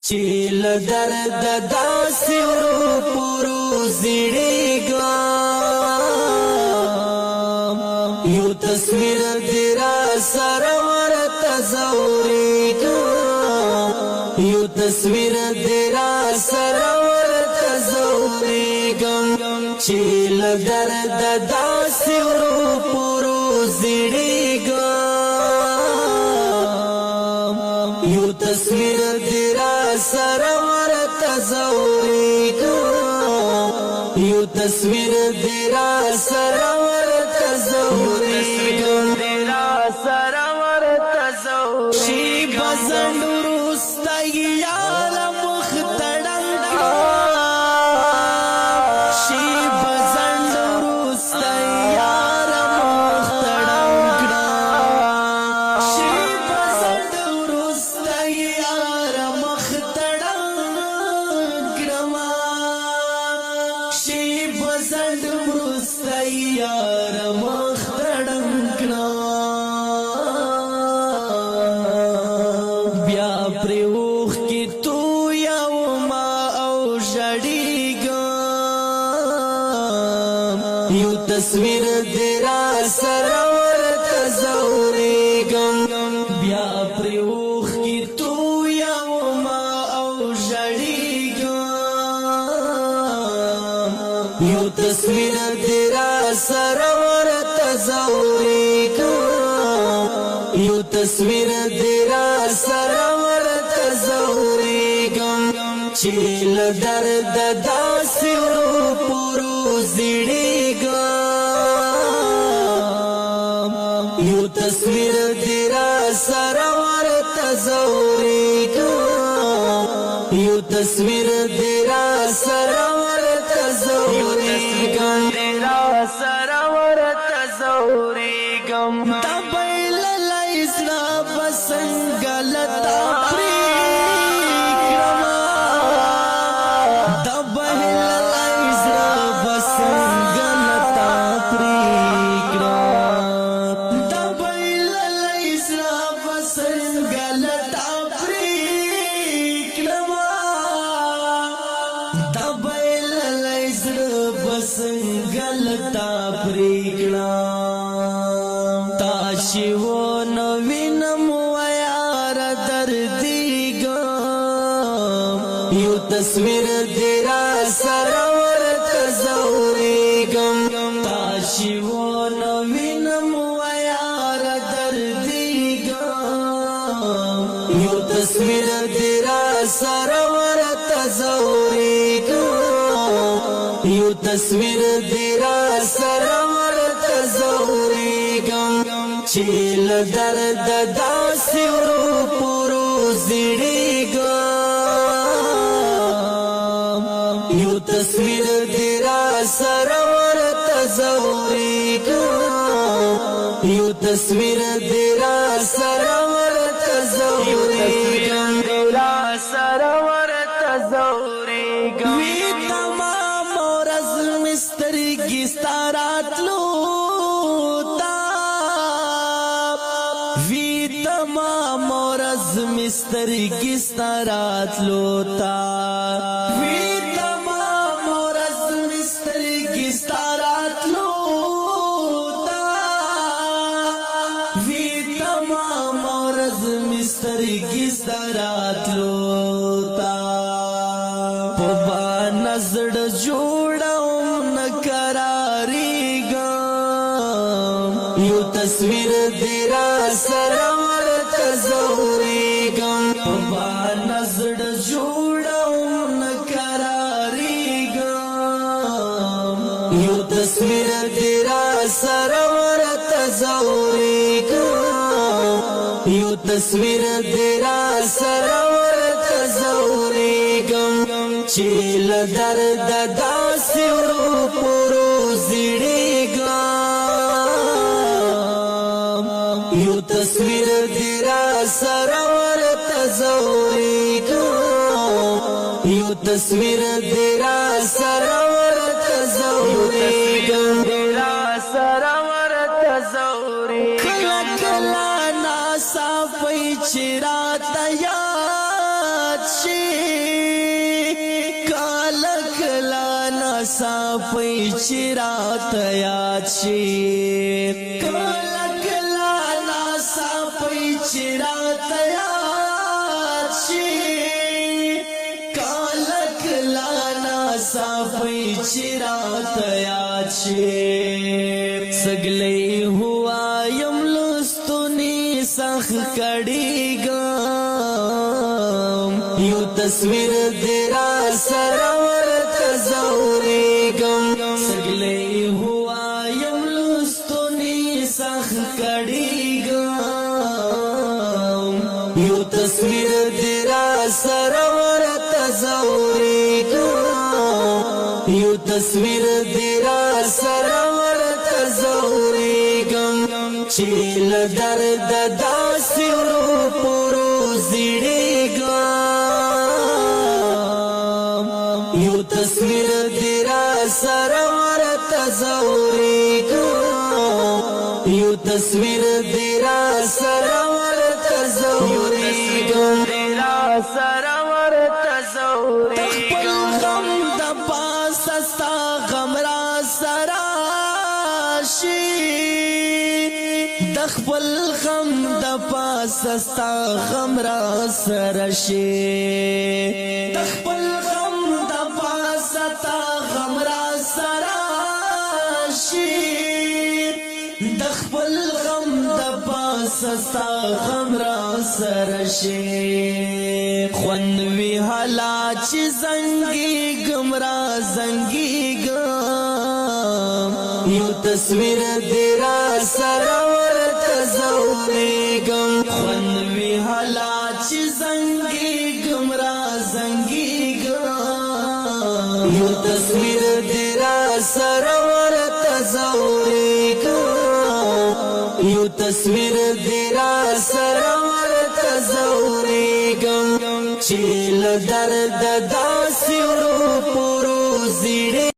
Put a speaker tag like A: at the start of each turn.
A: چیل درد داسی ورو پورو زیڑیگام یو تصویر دیرا سرور تزوریگام یو تصویر دیرا سرور تزوریگام چیل درد داسی ورو پورو زیڑیگام یو تصویر دیرا سرور تزوریگام یو تصویر دیرا سرور تزوریگام شی بزندو رستی یال مختڑنگ شی بزندو رستی یال مختڑنگ شی بزندو رستی یال مختڑنگ شی بزندو رستی یال مختڑنگ پریوخ کی تو یو ما او جڑیگام یو تصویر دیرا سرور تزوریگام بیا پریوخ کی تو یو ما او جڑیگام یو تصویر دیرا سرور تزوریگام یو تصویر دیرا سرور تزوریگم چیل درد داسی ورو پورو زیڑیگم یو تصویر دیرا سرور تزوریگم یو تصویر دیرا سرور تزوریگم سنگلتا پریکرما دبہل لائزرا بسنگلتا پریکرما دبہل لائزرا بسنگلتا پریکرما دبہل لائزرا بسنگلتا پریکرما تاشیو نوینم یو تصویر دیرا سرور تزوریگم تاشیو نوینم ویار دردیگم یو تصویر دیرا سرور تزوریگم یو تصویر دیرا سرور تزوریگم چیل درد داسی ورو پورو زیڑیگم یو تصویر دیرا سرور تزوریگم یو تصویر دیرا سرور تزوریگم وی تمام ورځ مسترګي ستارات لوتا وی تمام ورځ مسترګي ستارات لوتا سترګي ستارات لوتا پبا نزړ جوړاو نکراریګم یو تصویر دیرا سرور تزوریګم پبا نزړ جوړاو نکراریګم یو تصویر دیرا سرور تزوریګم یو تصویر دیرا سرور تزوریگم چیل درد داسی ورو پورو زیڑیگم یو تصویر دیرا سرور تزوریگم یو تصویر دیرا سرور تزوریگم کلا کلا ناسا پی چرا تیاد شی صافي چرات یاد شي کلا کلا نا صافي چرات یاد شي کلا کلا نا صافي چرات یاد شي سگلې ہوا یم لستونی سخ کړيګم یو تصویر دیرا سرور تزوريګم سگلې ہوا یم لستونی سخ کړيګم یو تصویر دیرا سرور تزوريګم یو تصویر دیرا سرور تزوريګم چیل درد داسی ورو پورو زیڑیگم یو تصویر دیرا سرور تزوریگم یو تصویر دیرا سرور تزوریگم تخپل غم دا پاس استا غم را سراشی دخپل غم د پاس استا غم را سرشي دخپل غم د پاس استا غم را سرشي دخپل غم د پاس استا غم را سرشي خون وی حالا چې زنګي گمرا زنګي گم یو تصویر دیرا سرور تزوریگم خون وی حالا چی زنگی گمرا زنگی گم یو تصویر دیرا سرور تزوریگم یو تصویر دیرا سرور تزوریگم چیل درد داسی ورو پورو زیڑی